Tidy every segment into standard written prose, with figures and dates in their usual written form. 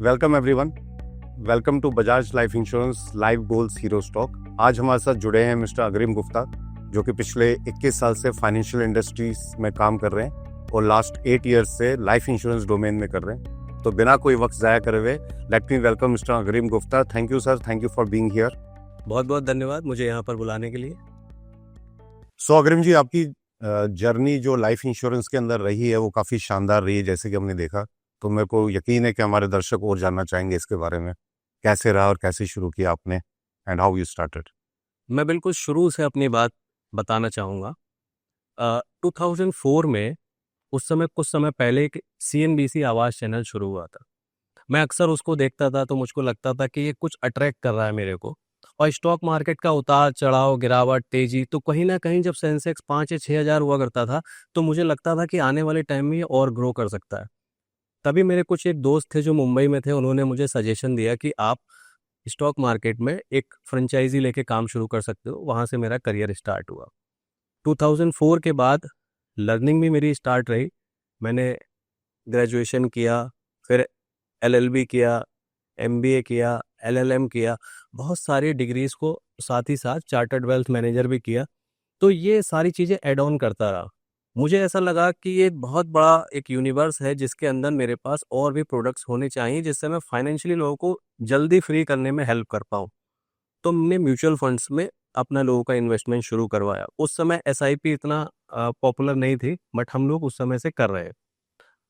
Welcome everyone. Welcome to Bajaj Life Insurance life goals hero stock. आज हमारे साथ जुड़े हैं मिस्टर अग्रिम गुप्ता, जो कि पिछले 21 साल से फाइनेंशियल इंडस्ट्रीज में काम कर रहे हैं और लास्ट 8 ईयर्स से लाइफ इंश्योरेंस डोमेन में कर रहे हैं। तो बिना कोई वक्त ज़ाया करे हुए लेट मी वेलकम मिस्टर अग्रिम Gupta. Thank you sir, thank you for being here. बहुत बहुत धन्यवाद मुझे यहाँ पर बुलाने के लिए। सो अग्रिम जी, आपकी जर्नी जो लाइफ इंश्योरेंस के अंदर रही है वो काफ़ी शानदार रही है, जैसे कि हमने देखा। तो मेरे को यकीन है कि हमारे दर्शक और जानना चाहेंगे इसके बारे में, कैसे रहा और कैसे शुरू किया आपने एंड हाउ यू स्टार्टेड। मैं बिल्कुल शुरू से अपनी बात बताना चाहूँगा। 2004 में उस समय कुछ समय पहले एक CNBC आवाज़ चैनल शुरू हुआ था। मैं अक्सर उसको देखता था तो मुझको लगता था कि ये कुछ अट्रैक्ट कर रहा है मेरे को। और स्टॉक मार्केट का उतार चढ़ाव, गिरावट, तेजी, तो कहीं ना कहीं जब सेंसेक्स 5 या 6 हज़ार हुआ करता था तो मुझे लगता था कि आने वाले टाइम में ये और ग्रो कर सकता है। तभी मेरे कुछ एक दोस्त थे जो मुंबई में थे, उन्होंने मुझे सजेशन दिया कि आप स्टॉक मार्केट में एक फ्रेंचाइजी लेके काम शुरू कर सकते हो। वहाँ से मेरा करियर स्टार्ट हुआ। 2004 के बाद लर्निंग भी मेरी स्टार्ट रही। मैंने ग्रेजुएशन किया, फिर LLB किया, MBA किया, LLM किया, बहुत सारी डिग्रीज़ को साथ ही साथ चार्टर्ड वेल्थ मैनेजर भी किया। तो ये सारी चीज़ें ऐड ऑन करता रहा। मुझे ऐसा लगा कि ये बहुत बड़ा एक यूनिवर्स है जिसके अंदर मेरे पास और भी प्रोडक्ट्स होने चाहिए जिससे मैं फाइनेंशियली लोगों को जल्दी फ्री करने में हेल्प कर पाऊँ। तो हमने म्यूचुअल फंड्स में अपना लोगों का इन्वेस्टमेंट शुरू करवाया। उस समय SIP इतना पॉपुलर नहीं थी, बट हम लोग उस समय से कर रहे हैं।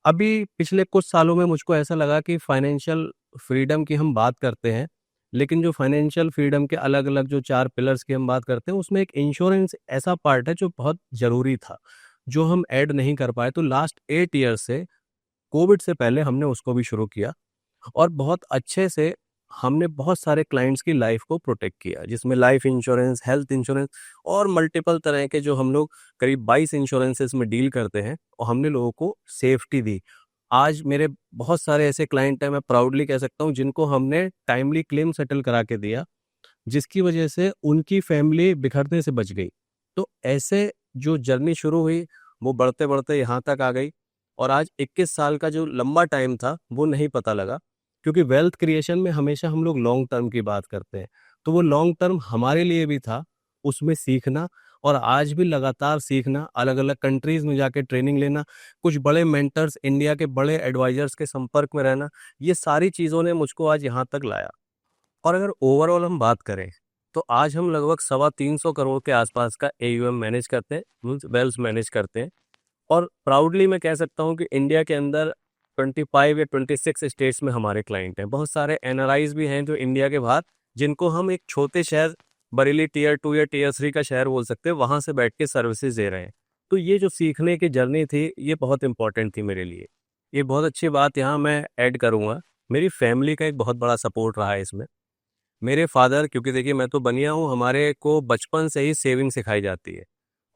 अभी पिछले कुछ सालों में मुझको ऐसा लगा कि फाइनेंशियल फ्रीडम की हम बात करते हैं, लेकिन जो फाइनेंशियल फ्रीडम के अलग-अलग जो 4 पिलर्स की हम बात करते हैं, उसमें एक इंश्योरेंस ऐसा पार्ट है जो बहुत ज़रूरी था, जो हम ऐड नहीं कर पाए। तो लास्ट 8 ईयर्स से, कोविड से पहले हमने उसको भी शुरू किया और बहुत अच्छे से हमने बहुत सारे क्लाइंट्स की लाइफ को प्रोटेक्ट किया, जिसमें लाइफ इंश्योरेंस, हेल्थ इंश्योरेंस और मल्टीपल तरह के जो हम लोग करीब 22 इंश्योरेंसेस में डील करते हैं और हमने लोगों को सेफ्टी दी। आज मेरे बहुत सारे ऐसे क्लाइंट हैं, मैं प्राउडली कह सकता हूँ, जिनको हमने टाइमली क्लेम सेटल करा के दिया, जिसकी वजह से उनकी फैमिली बिखरने से बच गई। तो ऐसे जो जर्नी शुरू हुई वो बढ़ते-बढ़ते यहाँ तक आ गई और आज 21 साल का जो लंबा टाइम था वो नहीं पता लगा, क्योंकि वेल्थ क्रिएशन में हमेशा हम लोग लॉन्ग टर्म की बात करते हैं। तो वो लॉन्ग टर्म हमारे लिए भी था, उसमें सीखना और आज भी लगातार सीखना, अलग-अलग कंट्रीज़ में जाके ट्रेनिंग लेना, कुछ बड़े मेंटर्स, इंडिया के बड़े एडवाइज़र्स के संपर्क में रहना, ये सारी चीज़ों ने मुझको आज यहाँ तक लाया। और अगर ओवरऑल हम बात करें तो आज हम लगभग 325 करोड़ के आसपास का AUM मैनेज करते हैं, मीन्स वेल्थ मैनेज करते हैं। और प्राउडली मैं कह सकता हूँ कि इंडिया के अंदर 25 या 26 स्टेट्स में हमारे क्लाइंट हैं। बहुत सारे NRIs भी हैं जो इंडिया के बाहर, जिनको हम एक छोटे शहर, बरेली टियर 2 या टियर 3 का शहर बोल सकते हैं, वहाँ से बैठ के सर्विसेज दे रहे हैं। तो ये जो सीखने की जर्नी थी ये बहुत इंपॉर्टेंट थी मेरे लिए। ये बहुत अच्छी बात यहाँ मैं ऐड करूँगा, मेरी फैमिली का एक बहुत बड़ा सपोर्ट रहा है इसमें। मेरे फादर, क्योंकि देखिए मैं तो बनिया हूँ, हमारे को बचपन से ही सेविंग सिखाई जाती है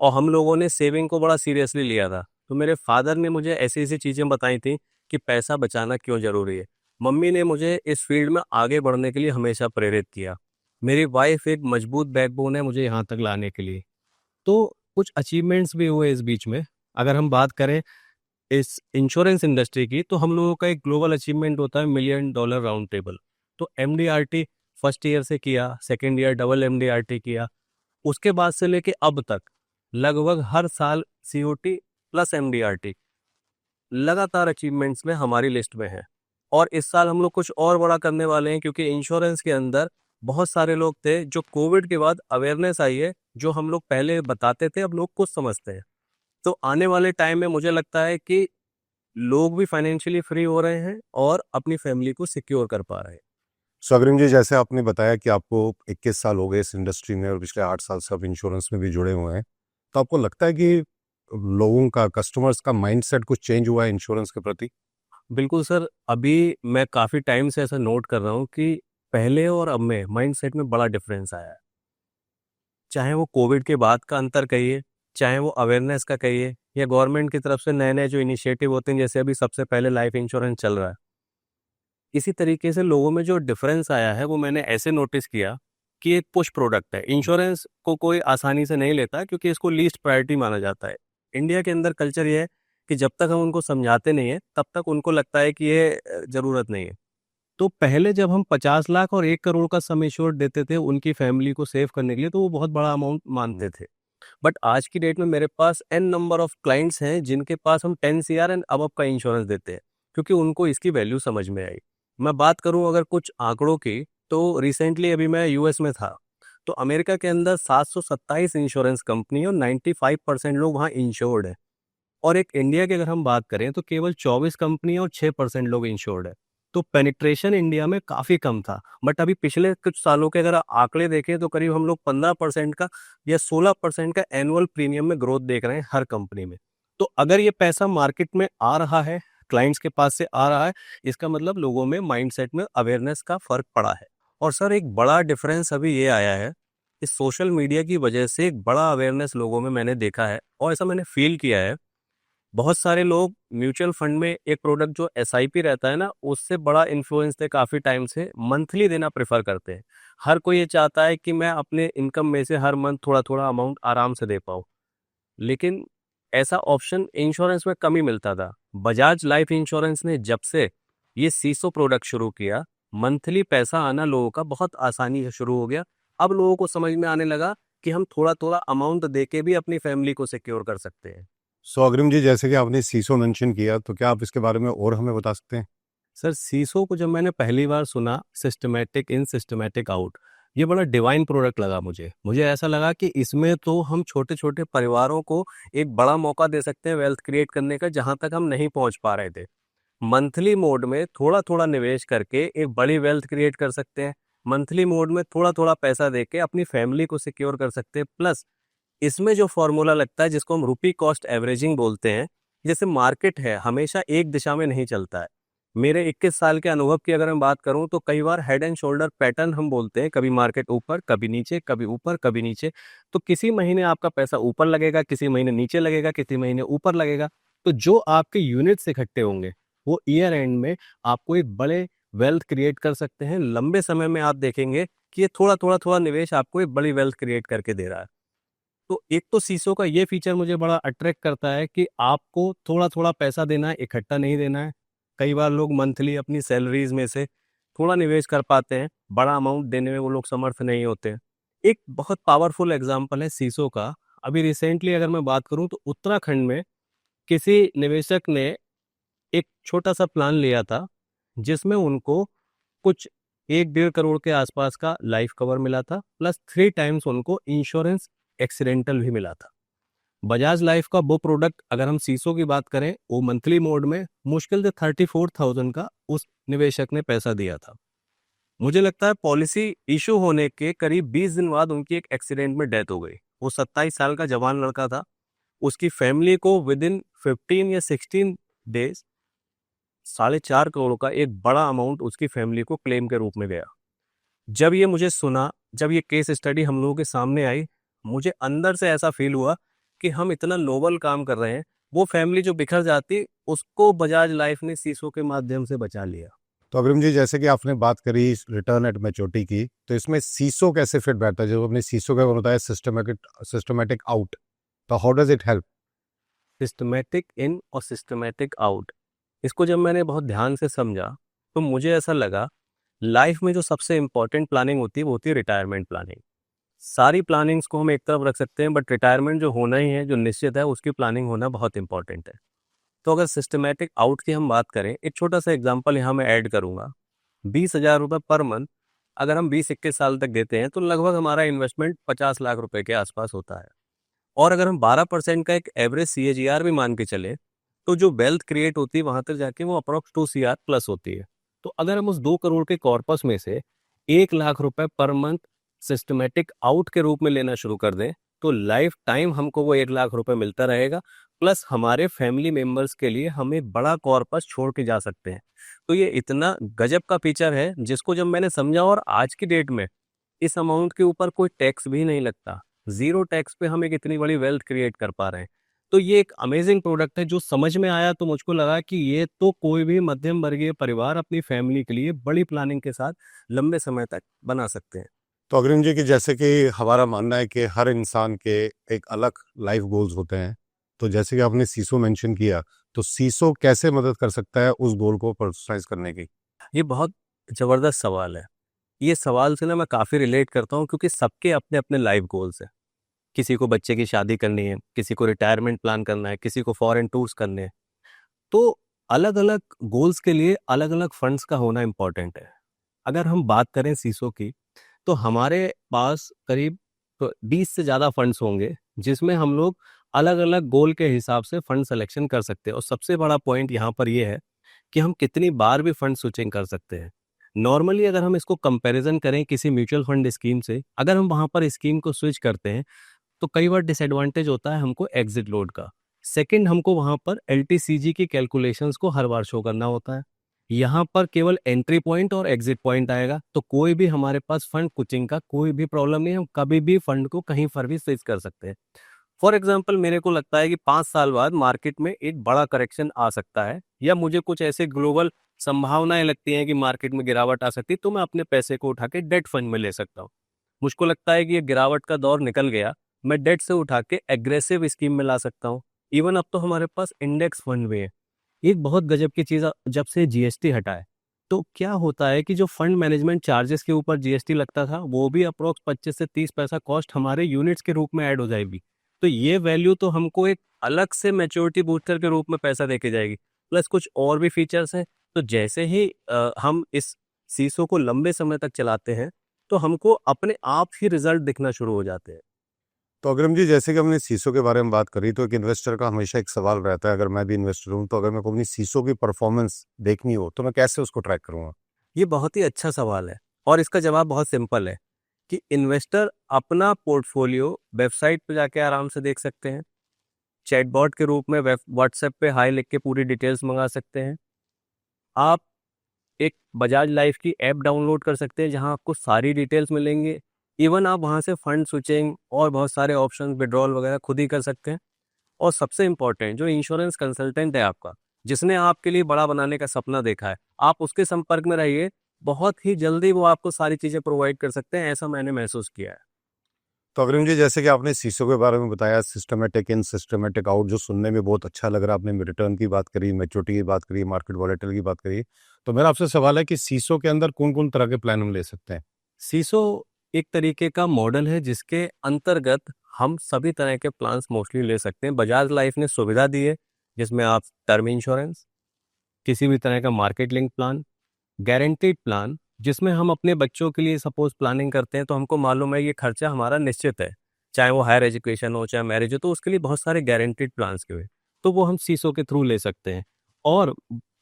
और हम लोगों ने सेविंग को बड़ा सीरियसली लिया था। तो मेरे फादर ने मुझे ऐसी-ऐसी चीज़ें बताई थी कि पैसा बचाना क्यों ज़रूरी है। मम्मी ने मुझे इस फील्ड में आगे बढ़ने के लिए हमेशा प्रेरित किया। मेरी वाइफ़ एक मजबूत बैकबोन है मुझे यहाँ तक लाने के लिए। तो कुछ अचीवमेंट्स भी हुए इस बीच में। अगर हम बात करें इस इंश्योरेंस इंडस्ट्री की, तो हम लोगों का एक ग्लोबल अचीवमेंट होता है $1 मिलियन राउंड टेबल। तो MDRT फर्स्ट ईयर से किया, सेकंड ईयर डबल MDRT किया। उसके बाद से लेके अब तक लगभग हर साल COT प्लस MDRT लगातार अचीवमेंट्स में हमारी लिस्ट में है। और इस साल हम लोग कुछ और बड़ा करने वाले हैं, क्योंकि इंश्योरेंस के अंदर बहुत सारे लोग थे जो कोविड के बाद अवेयरनेस आई है, जो हम लोग पहले बताते थे अब लोग कुछ समझते हैं। तो आने वाले टाइम में मुझे लगता है कि लोग भी फाइनेंशियली फ्री हो रहे हैं और अपनी फैमिली को सिक्योर कर पा रहे हैं। सो अग्रिम जी, जैसे आपने बताया कि आपको 21 साल हो गए इस इंडस्ट्री में और पिछले 8 साल से आप इंश्योरेंस में भी जुड़े हुए हैं, तो आपको लगता है कि लोगों का, कस्टमर्स का माइंडसेट कुछ चेंज हुआ है इंश्योरेंस के प्रति? बिल्कुल सर, अभी मैं काफ़ी टाइम से ऐसा नोट कर रहा हूँ कि पहले और अब में माइंडसेट में बड़ा डिफरेंस आया है। चाहे वो कोविड के बाद का अंतर कहिए, चाहे वो अवेयरनेस का कहिए, या गवर्नमेंट की तरफ से नए-नए जो इनिशिएटिव होते हैं, जैसे अभी सबसे पहले लाइफ इंश्योरेंस चल रहा है। इसी तरीके से लोगों में जो डिफरेंस आया है वो मैंने ऐसे नोटिस किया कि एक पुश प्रोडक्ट है। इंश्योरेंस को कोई आसानी से नहीं लेता क्योंकि इसको लीस्ट प्रायोरिटी माना जाता है। इंडिया के अंदर कल्चर ये है कि जब तक हम उनको समझाते नहीं हैं, तब तक उनको लगता है कि ये ज़रूरत नहीं है। तो पहले जब हम 50 लाख और 1 करोड़ का सम एश्योर्ड देते थे उनकी फैमिली को सेव करने के लिए, तो वो बहुत बड़ा अमाउंट मानते थे। बट आज की डेट में मेरे पास एन नंबर ऑफ क्लाइंट्स हैं जिनके पास हम 10 सीआर एंड अबव का इंश्योरेंस देते हैं, क्योंकि उनको इसकी वैल्यू समझ में आई। मैं बात करूं अगर कुछ आंकड़ों की, तो रिसेंटली अभी मैं यूएस में था, तो अमेरिका के अंदर 727 इंश्योरेंस कंपनी और 95% लोग वहाँ इंश्योर्ड है। और एक इंडिया की अगर हम बात करें तो केवल 24 कंपनी और 6% लोग इंश्योर्ड है। तो पेनिट्रेशन इंडिया में काफ़ी कम था। बट अभी पिछले कुछ सालों के अगर आंकड़े देखें तो करीब हम लोग 15% का या 16% का एनुअल प्रीमियम में ग्रोथ देख रहे हैं हर कंपनी में। तो अगर ये पैसा मार्केट में आ रहा है, क्लाइंट्स के पास से आ रहा है, इसका मतलब लोगों में माइंडसेट में अवेयरनेस का फर्क पड़ा है। और सर एक बड़ा डिफरेंस अभी ये आया है, इस सोशल मीडिया की वजह से एक बड़ा अवेयरनेस लोगों में मैंने देखा है और ऐसा मैंने फील किया है। बहुत सारे लोग म्यूचुअल फंड में एक प्रोडक्ट जो एसआईपी रहता है ना, उससे बड़ा इन्फ्लुएंस थे काफ़ी टाइम से, मंथली देना प्रेफर करते हैं। हर कोई ये चाहता है कि मैं अपने इनकम में से हर मंथ थोड़ा थोड़ा अमाउंट आराम से दे पाऊँ। लेकिन ऐसा ऑप्शन इंश्योरेंस में कम ही मिलता था। बजाज लाइफ इंश्योरेंस ने जब से ये सीसो प्रोडक्ट शुरू किया, मंथली पैसा आना लोगों का बहुत आसानी से शुरू हो गया। अब लोगों को समझ में आने लगा कि हम थोड़ा थोड़ा अमाउंट दे के भी अपनी फैमिली को सिक्योर कर सकते हैं। सो अग्रिम जी, जैसे कि आपने सीसो मेंशन किया, तो क्या आप इसके बारे में और हमें बता सकते हैं? सर सीसो को जब मैंने पहली बार सुना, सिस्टमैटिक इन सिस्टमैटिक आउट, ये बड़ा डिवाइन प्रोडक्ट लगा मुझे ऐसा लगा कि इसमें तो हम छोटे छोटे परिवारों को एक बड़ा मौका दे सकते हैं वेल्थ क्रिएट करने का, जहां तक हम नहीं पहुंच पा रहे थे। मंथली मोड में थोड़ा थोड़ा निवेश करके एक बड़ी वेल्थ क्रिएट कर सकते हैं। मंथली मोड में थोड़ा थोड़ा पैसा देके अपनी फैमिली को सिक्योर कर सकते हैं। प्लस इसमें जो फॉर्मूला लगता है जिसको हम रुपी कॉस्ट एवरेजिंग बोलते हैं, जैसे मार्केट है हमेशा एक दिशा में नहीं चलता है। मेरे 21 साल के अनुभव की अगर मैं बात करूं तो कई बार हेड एंड शोल्डर पैटर्न हम बोलते हैं, कभी मार्केट ऊपर कभी नीचे, कभी ऊपर कभी नीचे। तो किसी महीने आपका पैसा ऊपर लगेगा, किसी महीने नीचे लगेगा, किसी महीने ऊपर लगेगा। तो जो आपके यूनिट्स इकट्ठे होंगे वो ईयर एंड में आपको एक बड़े वेल्थ क्रिएट कर सकते हैं। लंबे समय में आप देखेंगे कि ये थोड़ा थोड़ा थोड़ा निवेश आपको एक बड़ी वेल्थ क्रिएट करके दे रहा है। तो एक तो सीसो का ये फीचर मुझे बड़ा अट्रैक्ट करता है कि आपको थोड़ा थोड़ा पैसा देना है, इकट्ठा नहीं देना है। कई बार लोग मंथली अपनी सैलरीज में से थोड़ा निवेश कर पाते हैं, बड़ा अमाउंट देने में वो लोग समर्थ नहीं होते हैं। एक बहुत पावरफुल एग्जांपल है सीसो का। अभी रिसेंटली अगर मैं बात करूं तो उत्तराखंड में किसी निवेशक ने एक छोटा सा प्लान लिया था, जिसमें उनको कुछ 1-1.5 करोड़ के आसपास का लाइफ कवर मिला था, प्लस 3 टाइम्स उनको इंश्योरेंस एक्सीडेंटल भी मिला था। बजाज लाइफ का वो प्रोडक्ट अगर हम सीसो की बात करें, वो मंथली मोड में मुश्किल से 34,000 का उस निवेशक ने पैसा दिया था। मुझे लगता है पॉलिसी इशू होने के करीब 20 दिन बाद उनकी एक एक्सीडेंट में डेथ हो गई। वो 27 साल का जवान लड़का था। उसकी फैमिली को विद इन 15 या 16 डेज 4.5 करोड़ का एक बड़ा अमाउंट उसकी फैमिली को क्लेम के रूप में गया। जब ये मुझे सुना, जब ये केस स्टडी हम लोगों के सामने आई, मुझे अंदर से ऐसा फील हुआ कि हम इतना नोबल काम कर रहे हैं। वो फैमिली जो बिखर जाती, उसको बजाज लाइफ ने सीसो के माध्यम से बचा लिया। तो अग्रिम जी, जैसे कि आपने बात करी रिटर्न एट मैच्योरिटी की, तो इसमें सीसो कैसे फिट बैठता है? जो अपने सीसो का बताया सिस्टमैटिक आउट, तो how does it help? Systematic in और सिस्टमैटिक आउट, इसको जब मैंने बहुत ध्यान से समझा तो मुझे ऐसा लगा, लाइफ में जो सबसे इंपॉर्टेंट प्लानिंग होती है वो होती है रिटायरमेंट प्लानिंग। सारी प्लानिंग्स को हम एक तरफ रख सकते हैं, बट रिटायरमेंट जो होना ही है, जो निश्चित है, उसकी प्लानिंग होना बहुत इंपॉर्टेंट है। तो अगर सिस्टमैटिक आउट की हम बात करें, एक छोटा सा एग्जांपल यहाँ मैं ऐड करूंगा। 20,000 रुपये पर मंथ अगर हम 20-21 साल तक देते हैं तो लगभग हमारा इन्वेस्टमेंट 50 लाख रुपए के आसपास होता है। और अगर हम 12% का एक एवरेज CAGR भी मान के चले, तो जो वेल्थ क्रिएट होती है वहां तक जाके वो अप्रोक्स 2 CR प्लस होती है। तो अगर हम उस 2 करोड़ के कॉर्पस में से 1 लाख रुपए पर मंथ सिस्टमेटिक आउट के रूप में लेना शुरू कर दें, तो लाइफ टाइम हमको वो 1 लाख रुपए मिलता रहेगा। प्लस हमारे फैमिली मेंबर्स के लिए हम एक बड़ा कॉर्पस छोड़ के जा सकते हैं। तो ये इतना गजब का फीचर है जिसको जब मैंने समझा, और आज की डेट में इस अमाउंट के ऊपर कोई टैक्स भी नहीं लगता, जीरो टैक्स पे हम एक इतनी बड़ी वेल्थ क्रिएट कर पा रहे हैं। तो ये एक अमेजिंग प्रोडक्ट है। जो समझ में आया तो मुझको लगा कि ये तो कोई भी मध्यम वर्गीय परिवार अपनी फैमिली के लिए बड़ी प्लानिंग के साथ लंबे समय तक बना सकते हैं। तो अग्रिम जी, की जैसे कि हमारा मानना है कि हर इंसान के एक अलग लाइफ गोल्स होते हैं, तो जैसे कि आपने सीसो मेंशन किया, तो सीसो कैसे मदद कर सकता है उस गोल को पर्सनलाइज करने की? ये बहुत ज़बरदस्त सवाल है। ये सवाल से ना मैं काफ़ी रिलेट करता हूँ क्योंकि सबके अपने-अपने लाइफ गोल्स हैं। किसी को बच्चे की शादी करनी है, किसी को रिटायरमेंट प्लान करना है, किसी को फॉरेन टूर्स करने हैं। तो अलग-अलग गोल्स के लिए अलग-अलग फंड्स का होना इम्पोर्टेंट है। अगर हम बात करें सीसो की, तो हमारे पास करीब 20 से ज़्यादा फंड्स होंगे, जिसमें हम लोग अलग-अलग गोल के हिसाब से फंड सिलेक्शन कर सकते हैं और सबसे बड़ा पॉइंट यहाँ पर ये है कि हम कितनी बार भी फंड स्विचिंग कर सकते हैं। नॉर्मली अगर हम इसको कंपैरिजन करें किसी म्यूचुअल फंड स्कीम से, अगर हम वहाँ पर स्कीम को स्विच करते हैं, तो कई बार डिसएडवांटेज होता है हमको एग्जिट लोड का। सेकंड, हमको वहाँ पर एलटीसीजी की कैलकुलेशंस को हर बार शो करना होता है। यहाँ पर केवल एंट्री पॉइंट और एग्जिट पॉइंट आएगा, तो कोई भी हमारे पास फंड कुचिंग का कोई भी प्रॉब्लम नहीं है, हम कभी भी फंड को कहीं पर भी स्विच कर सकते हैं। फॉर एग्जाम्पल मेरे को लगता है कि 5 साल बाद मार्केट में एक बड़ा करेक्शन आ सकता है, या मुझे कुछ ऐसे ग्लोबल संभावनाएं लगती हैं कि मार्केट में गिरावट आ सकती है, तो मैं अपने पैसे को उठा के डेट फंड में ले सकता हूँ। मुझको लगता है कि ये गिरावट का दौर निकल गया, मैं डेट से उठा के एग्रेसिव स्कीम में ला सकता हूँ। इवन अब तो हमारे पास इंडेक्स फंड भी है। एक बहुत गजब की चीज़, जब से जीएसटी हटा है, तो क्या होता है कि जो फंड मैनेजमेंट चार्जेस के ऊपर जीएसटी लगता था, वो भी अप्रोक्स 25 से 30 पैसा कॉस्ट हमारे यूनिट्स के रूप में ऐड हो जाएगी। तो ये वैल्यू तो हमको एक अलग से मैच्योरिटी बूस्टर के रूप में पैसा देके जाएगी। प्लस कुछ और भी फीचर्स हैं, तो जैसे ही हम इस सीसो को लंबे समय तक चलाते हैं, तो हमको अपने आप ही रिजल्ट दिखना शुरू हो जाते हैं। तो अग्रम जी, जैसे कि हमने सीसो के बारे में बात करी, तो एक इन्वेस्टर का हमेशा एक सवाल रहता है, अगर मैं भी इन्वेस्टर हूँ, तो अगर मेरे को अपनी सीसो की परफॉर्मेंस देखनी हो, तो मैं कैसे उसको ट्रैक करूँगा? ये बहुत ही अच्छा सवाल है और इसका जवाब बहुत सिंपल है कि इन्वेस्टर अपना पोर्टफोलियो वेबसाइट पे जाके आराम से देख सकते हैं। चैटबॉट के रूप में वेब व्हाट्सएप पे हाय लिख के पूरी डिटेल्स मंगा सकते हैं। आप एक बजाज लाइफ की ऐप डाउनलोड कर सकते हैं जहां आपको सारी डिटेल्स मिलेंगे। इवन आप वहां से फंड स्विचिंग और बहुत सारे ऑप्शन विड्रॉल वगैरह खुद ही कर सकते हैं। और सबसे इम्पोर्टेंट, जो इंश्योरेंस कंसल्टेंट है आपका, जिसने आपके लिए बड़ा बनाने का सपना देखा है, आप उसके संपर्क में रहिए। बहुत ही जल्दी वो आपको सारी चीज़ें प्रोवाइड कर सकते हैं, ऐसा मैंने महसूस किया है। तो अग्रम जी, जैसे कि आपने सीसो के बारे में बताया, सिस्टमेटिक इन, सिस्टमेटिक आउट, जो सुनने में बहुत अच्छा लग रहा है। आपने रिटर्न की बात करी, मैच्योरिटी की बात करी, मार्केट वॉलेटिलिटी की बात करी। तो मेरा आपसे सवाल है कि सीसो के अंदर कौन-कौन तरह के प्लान हम ले सकते हैं? सीसो एक तरीके का मॉडल है जिसके अंतर्गत हम सभी तरह के प्लान्स मोस्टली ले सकते हैं। बजाज लाइफ ने सुविधा दी है जिसमें आप टर्म इंश्योरेंस, किसी भी तरह का market link plan, guaranteed plan, जिसमें हम अपने बच्चों के लिए सपोज प्लानिंग करते हैं तो हमको मालूम है ये खर्चा हमारा निश्चित है, चाहे वो हायर एजुकेशन हो चाहे मैरिज हो, तो उसके लिए बहुत सारे गारंटीड प्लान्स के हुए, तो वो हम सीसो के थ्रू ले सकते हैं। और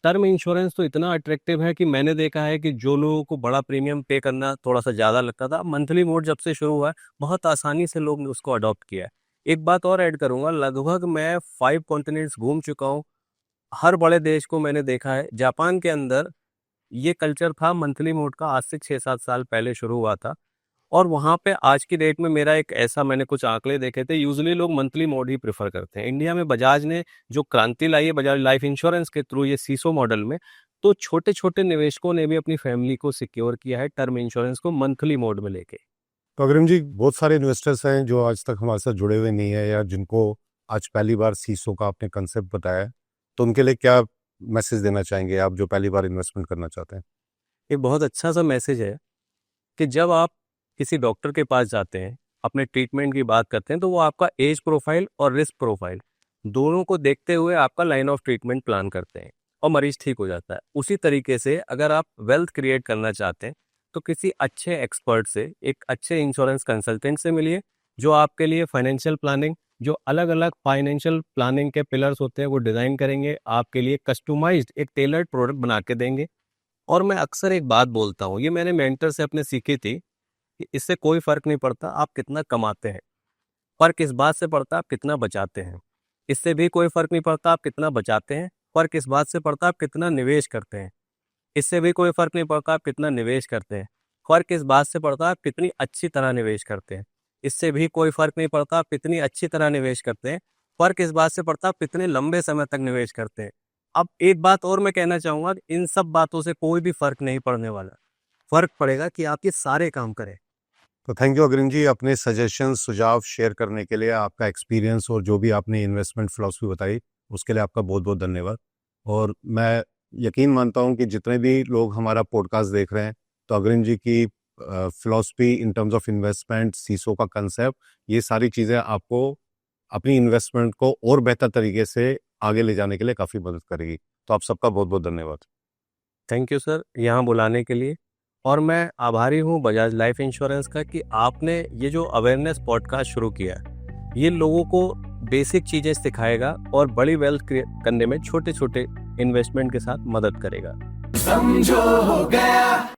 टर्म इंश्योरेंस तो इतना अट्रैक्टिव है कि मैंने देखा है कि जो लोगों को बड़ा प्रीमियम पे करना थोड़ा सा ज़्यादा लगता था, मंथली मोड जब से शुरू हुआ है, बहुत आसानी से लोग ने उसको अडॉप्ट किया है। एक बात और ऐड करूंगा, लगभग मैं 5 कॉन्टिनेंट्स घूम चुका हूँ। हर बड़े देश को मैंने देखा है। जापान के अंदर ये कल्चर था मंथली मोड का, आज से 6-7 साल पहले शुरू हुआ था। और वहाँ पे आज की डेट में मेरा एक ऐसा, मैंने कुछ आंकड़े देखे थे, यूजुअली लोग मंथली मोड ही प्रेफर करते हैं। इंडिया में बजाज ने जो क्रांति लाई है बजाज लाइफ इंश्योरेंस के थ्रू, ये सीसो मॉडल में, तो छोटे छोटे निवेशकों ने भी अपनी फैमिली को सिक्योर किया है टर्म इंश्योरेंस को मंथली मोड में लेके। तो अग्रम जी, बहुत सारे इन्वेस्टर्स हैं जो आज तक हमारे साथ जुड़े हुए नहीं है, या जिनको आज पहली बार सीसो का आपने कंसेप्ट बताया है, तो उनके लिए क्या मैसेज देना चाहेंगे आप, जो पहली बार इन्वेस्टमेंट करना चाहते हैं? एक बहुत अच्छा सा मैसेज है कि जब आप किसी डॉक्टर के पास जाते हैं, अपने ट्रीटमेंट की बात करते हैं, तो वो आपका एज प्रोफाइल और रिस्क प्रोफाइल दोनों को देखते हुए आपका लाइन ऑफ ट्रीटमेंट प्लान करते हैं और मरीज ठीक हो जाता है। उसी तरीके से अगर आप वेल्थ क्रिएट करना चाहते हैं, तो किसी अच्छे एक्सपर्ट से, एक अच्छे इंश्योरेंस कंसल्टेंट से मिलिए, जो आपके लिए फाइनेंशियल प्लानिंग, जो अलग अलग फाइनेंशियल प्लानिंग के पिलर्स होते हैं वो डिज़ाइन करेंगे, आपके लिए कस्टमाइज्ड एक टेलर्ड प्रोडक्ट बना के देंगे। और मैं अक्सर एक बात बोलता हूँ, ये मैंने मेंटर से अपने सीखी थी, कि इससे कोई फर्क नहीं पड़ता आप कितना कमाते हैं, फर्क इस बात से पड़ता है आप कितना बचाते हैं। इससे भी कोई फर्क नहीं पड़ता आप कितना बचाते हैं, फर्क इस बात से पड़ता है आप कितना निवेश करते हैं। इससे भी कोई फर्क नहीं पड़ता आप कितना निवेश करते हैं, फर्क इस बात से पड़ता है आप कितनी अच्छी तरह निवेश करते हैं। इससे भी कोई फर्क नहीं पड़ता आप कितनी अच्छी तरह निवेश करते हैं, फर्क इस बात से पड़ता है आप कितने लंबे समय तक निवेश करते हैं। अब एक बात और मैं कहना चाहूंगा कि इन सब बातों से कोई भी फर्क नहीं पड़ने वाला, फर्क पड़ेगा कि आप ये सारे काम करें। तो थैंक यू अग्रम जी, अपने सजेशन सुझाव शेयर करने के लिए, आपका एक्सपीरियंस और जो भी आपने इन्वेस्टमेंट फिलॉसफी बताई, उसके लिए आपका बहुत बहुत धन्यवाद। और मैं यकीन मानता हूं कि जितने भी लोग हमारा पॉडकास्ट देख रहे हैं, तो अग्रिम जी की philosophy in terms of investment, seesaw का कंसेप्ट, ये सारी चीज़ें आपको अपनी इन्वेस्टमेंट को और बेहतर तरीके से आगे ले जाने के लिए काफ़ी मदद करेगी। तो आप सबका बहुत बहुत धन्यवाद। थैंक यू सर यहाँ बुलाने के लिए। और मैं आभारी हूँ बजाज लाइफ इंश्योरेंस का कि आपने ये जो अवेयरनेस पॉडकास्ट शुरू किया है, ये लोगों को बेसिक चीज़ें सिखाएगा और बड़ी वेल्थ करने में छोटे छोटे इन्वेस्टमेंट के साथ मदद करेगा। समझो हो गया।